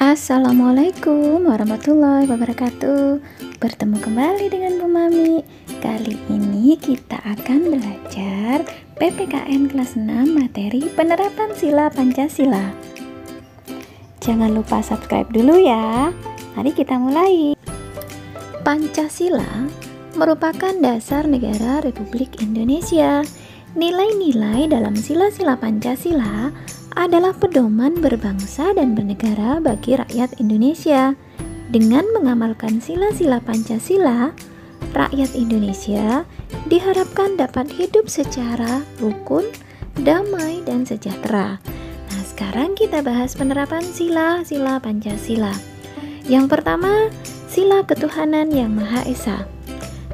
Assalamualaikum warahmatullahi wabarakatuh. Bertemu kembali dengan Bu Mami. Kali ini kita akan belajar PPKN kelas 6 materi penerapan sila Pancasila. Jangan lupa subscribe dulu ya. Mari kita mulai. Pancasila merupakan dasar negara Republik Indonesia. Nilai-nilai dalam sila-sila Pancasila adalah pedoman berbangsa dan bernegara bagi rakyat Indonesia. Dengan mengamalkan sila-sila Pancasila, rakyat Indonesia diharapkan dapat hidup secara rukun, damai, dan sejahtera. Nah, sekarang kita bahas penerapan sila-sila Pancasila. Yang pertama, sila ketuhanan yang Maha Esa.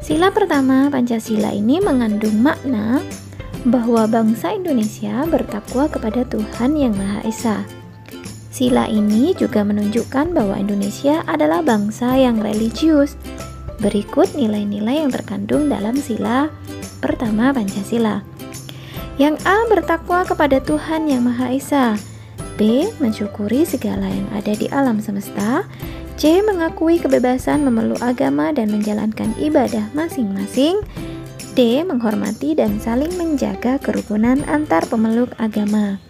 Sila pertama Pancasila ini mengandung makna bahwa bangsa Indonesia bertakwa kepada Tuhan Yang Maha Esa. Sila ini juga menunjukkan bahwa Indonesia adalah bangsa yang religius. Berikut nilai-nilai yang terkandung dalam sila pertama Pancasila. Yang A. Bertakwa kepada Tuhan Yang Maha Esa. B. Mensyukuri segala yang ada di alam semesta. C. Mengakui kebebasan memeluk agama dan menjalankan ibadah masing-masing. D. Menghormati dan saling menjaga kerukunan antar pemeluk agama.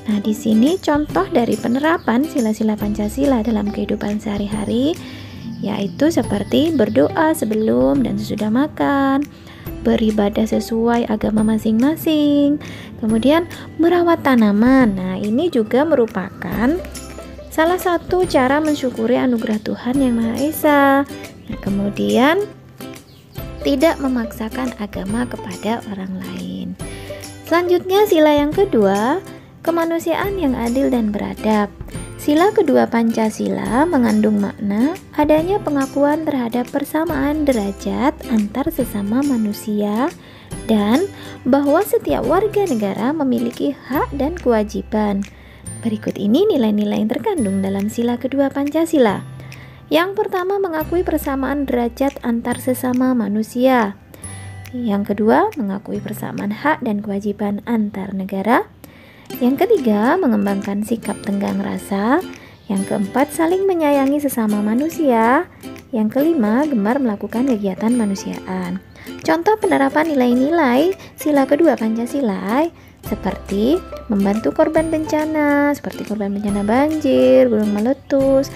Nah, di sini contoh dari penerapan sila-sila Pancasila dalam kehidupan sehari-hari, yaitu seperti berdoa sebelum dan sesudah makan, beribadah sesuai agama masing-masing, kemudian merawat tanaman. Nah, ini juga merupakan salah satu cara mensyukuri anugerah Tuhan Yang Maha Esa. Nah, kemudian tidak memaksakan agama kepada orang lain. Selanjutnya sila yang kedua, kemanusiaan yang adil dan beradab. Sila kedua Pancasila mengandung makna adanya pengakuan terhadap persamaan derajat antar sesama manusia dan bahwa setiap warga negara memiliki hak dan kewajiban. Berikut ini nilai-nilai yang terkandung dalam sila kedua Pancasila. Yang pertama, mengakui persamaan derajat antar sesama manusia. Yang kedua, mengakui persamaan hak dan kewajiban antar negara. Yang ketiga, mengembangkan sikap tenggang rasa. Yang keempat, saling menyayangi sesama manusia. Yang kelima, gemar melakukan kegiatan manusiaan. Contoh penerapan nilai-nilai sila kedua Pancasila seperti membantu korban bencana, seperti korban bencana banjir, gunung meletus,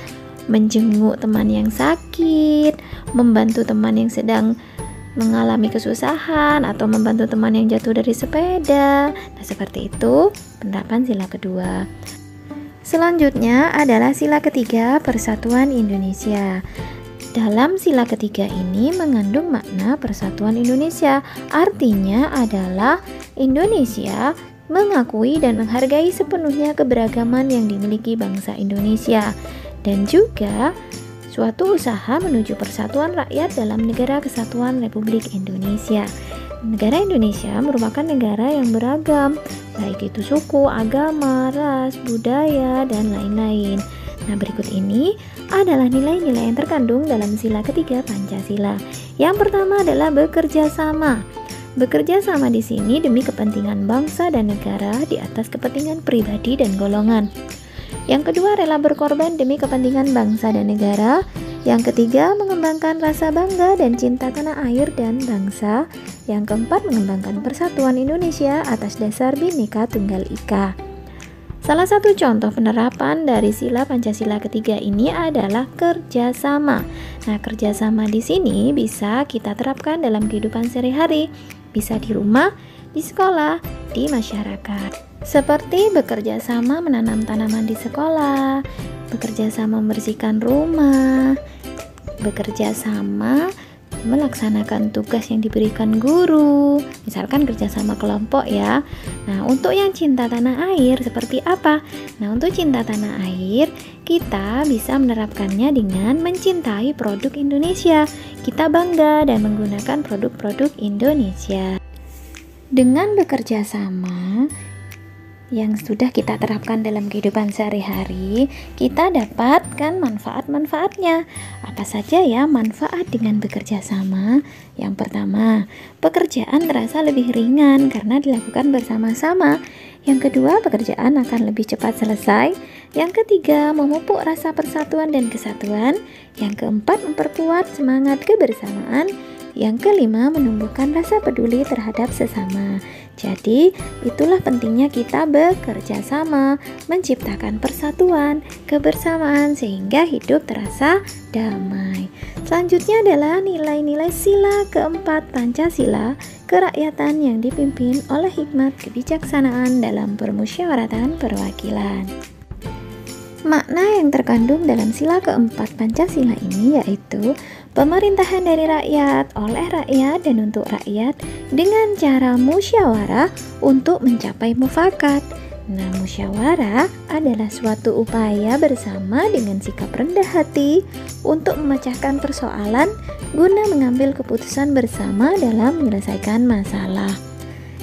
menjenguk teman yang sakit, membantu teman yang sedang mengalami kesusahan, atau membantu teman yang jatuh dari sepeda. Nah, seperti itu penerapan sila kedua. Selanjutnya adalah sila ketiga, Persatuan Indonesia. Dalam sila ketiga ini mengandung makna persatuan Indonesia. Artinya adalah Indonesia mengakui dan menghargai sepenuhnya keberagaman yang dimiliki bangsa Indonesia, dan juga suatu usaha menuju persatuan rakyat dalam Negara Kesatuan Republik Indonesia. Negara Indonesia merupakan negara yang beragam, baik itu suku, agama, ras, budaya, dan lain-lain. Nah, berikut ini adalah nilai-nilai yang terkandung dalam sila ketiga Pancasila. Yang pertama adalah bekerja sama. Bekerja sama di sini demi kepentingan bangsa dan negara di atas kepentingan pribadi dan golongan. Yang kedua, rela berkorban demi kepentingan bangsa dan negara. Yang ketiga, mengembangkan rasa bangga dan cinta tanah air dan bangsa. Yang keempat, mengembangkan persatuan Indonesia atas dasar Bhinneka Tunggal Ika. Salah satu contoh penerapan dari sila Pancasila ketiga ini adalah kerjasama. Nah, kerjasama di sini bisa kita terapkan dalam kehidupan sehari-hari, bisa di rumah, di sekolah, di masyarakat. Seperti bekerja sama menanam tanaman di sekolah, bekerja sama membersihkan rumah, bekerja sama melaksanakan tugas yang diberikan guru, misalkan kerja sama kelompok ya. Nah, untuk yang cinta tanah air seperti apa? Nah, untuk cinta tanah air kita bisa menerapkannya dengan mencintai produk Indonesia. Kita bangga dan menggunakan produk-produk Indonesia. Dengan bekerja sama yang sudah kita terapkan dalam kehidupan sehari-hari, kita dapatkan manfaat-manfaatnya. Apa saja ya manfaat dengan bekerja sama? Yang pertama, pekerjaan terasa lebih ringan karena dilakukan bersama-sama. Yang kedua, pekerjaan akan lebih cepat selesai. Yang ketiga, memupuk rasa persatuan dan kesatuan. Yang keempat, memperkuat semangat kebersamaan. Yang kelima, menumbuhkan rasa peduli terhadap sesama. Jadi, itulah pentingnya kita bekerja sama, menciptakan persatuan, kebersamaan, sehingga hidup terasa damai. Selanjutnya adalah nilai-nilai sila keempat Pancasila, kerakyatan yang dipimpin oleh hikmat kebijaksanaan dalam permusyawaratan perwakilan. Makna yang terkandung dalam sila keempat Pancasila ini yaitu pemerintahan dari rakyat, oleh rakyat, dan untuk rakyat dengan cara musyawarah untuk mencapai mufakat. Nah, musyawarah adalah suatu upaya bersama dengan sikap rendah hati untuk memecahkan persoalan guna mengambil keputusan bersama dalam menyelesaikan masalah.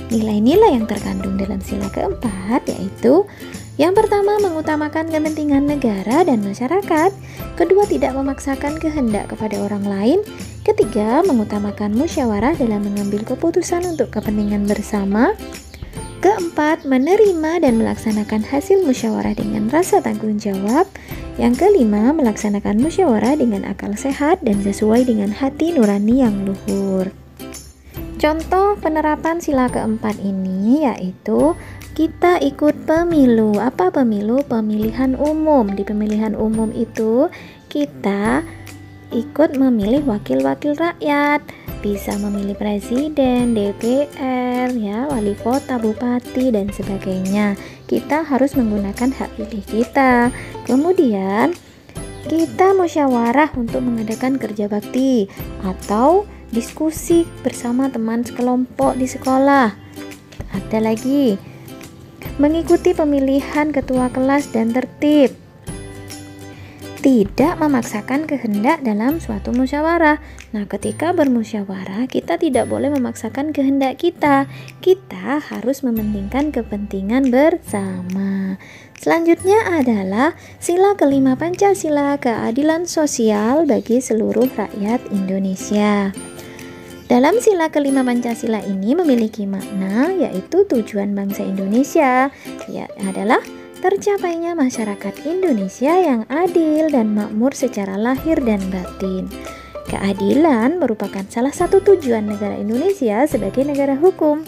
Nilai-nilai yang terkandung dalam sila keempat yaitu: yang pertama, mengutamakan kepentingan negara dan masyarakat. Kedua, tidak memaksakan kehendak kepada orang lain. Ketiga, mengutamakan musyawarah dalam mengambil keputusan untuk kepentingan bersama. Keempat, menerima dan melaksanakan hasil musyawarah dengan rasa tanggung jawab. Yang kelima, melaksanakan musyawarah dengan akal sehat dan sesuai dengan hati nurani yang luhur. Contoh penerapan sila keempat ini yaitu kita ikut pemilu. Apa pemilu? Pemilihan umum. Di pemilihan umum itu kita ikut memilih wakil-wakil rakyat. Bisa memilih presiden, DPR, ya, wali kota, bupati, dan sebagainya. Kita harus menggunakan hak pilih kita. Kemudian kita musyawarah untuk mengadakan kerja bakti atau diskusi bersama teman sekelompok di sekolah. Ada lagi, mengikuti pemilihan ketua kelas dan tertib. Tidak memaksakan kehendak dalam suatu musyawarah. Nah, ketika bermusyawarah, kita tidak boleh memaksakan kehendak kita. Kita harus mementingkan kepentingan bersama. Selanjutnya adalah sila kelima Pancasila, keadilan sosial bagi seluruh rakyat Indonesia. Dalam sila kelima Pancasila ini memiliki makna yaitu tujuan bangsa Indonesia adalah tercapainya masyarakat Indonesia yang adil dan makmur secara lahir dan batin. Keadilan merupakan salah satu tujuan negara Indonesia sebagai negara hukum.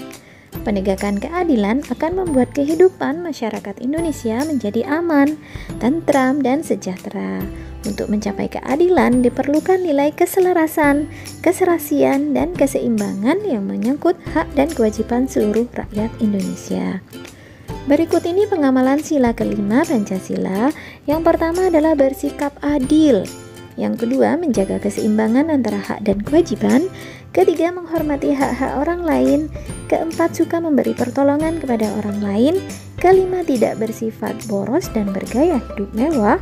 Penegakan keadilan akan membuat kehidupan masyarakat Indonesia menjadi aman, tentram, dan sejahtera. Untuk mencapai keadilan diperlukan nilai keselarasan, keserasian, dan keseimbangan yang menyangkut hak dan kewajiban seluruh rakyat Indonesia. Berikut ini pengamalan sila kelima Pancasila. Yang pertama adalah bersikap adil. Yang kedua, menjaga keseimbangan antara hak dan kewajiban. Ketiga, menghormati hak-hak orang lain. Keempat, suka memberi pertolongan kepada orang lain. Kelima, tidak bersifat boros dan bergaya hidup mewah.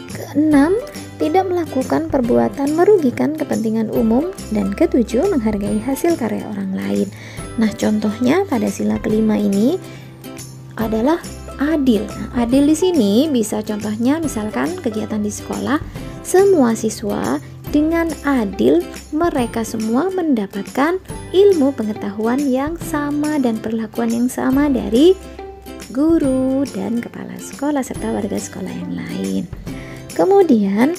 Keenam, tidak melakukan perbuatan merugikan kepentingan umum. Dan ketujuh, menghargai hasil karya orang lain. Nah, contohnya pada sila kelima ini adalah adil. Nah, adil di sini bisa contohnya misalkan kegiatan di sekolah, semua siswa dengan adil mereka semua mendapatkan ilmu pengetahuan yang sama dan perlakuan yang sama dari guru dan kepala sekolah serta warga sekolah yang lain. Kemudian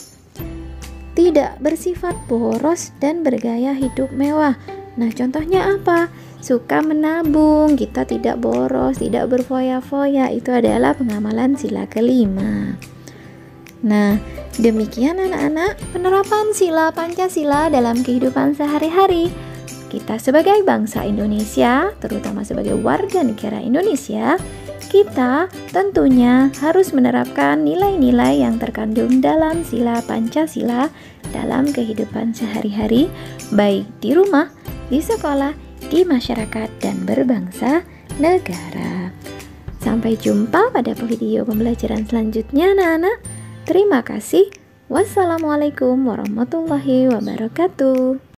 tidak bersifat boros dan bergaya hidup mewah. Nah, contohnya apa? Suka menabung, kita tidak boros, tidak berfoya-foya. Itu adalah pengamalan sila kelima. Nah, demikian anak-anak penerapan sila Pancasila dalam kehidupan sehari-hari. Kita sebagai bangsa Indonesia, terutama sebagai warga negara Indonesia, kita tentunya harus menerapkan nilai-nilai yang terkandung dalam sila Pancasila dalam kehidupan sehari-hari, baik di rumah, di sekolah, di masyarakat, dan berbangsa negara. Sampai jumpa pada video pembelajaran selanjutnya anak-anak. Terima kasih. Wassalamualaikum warahmatullahi wabarakatuh.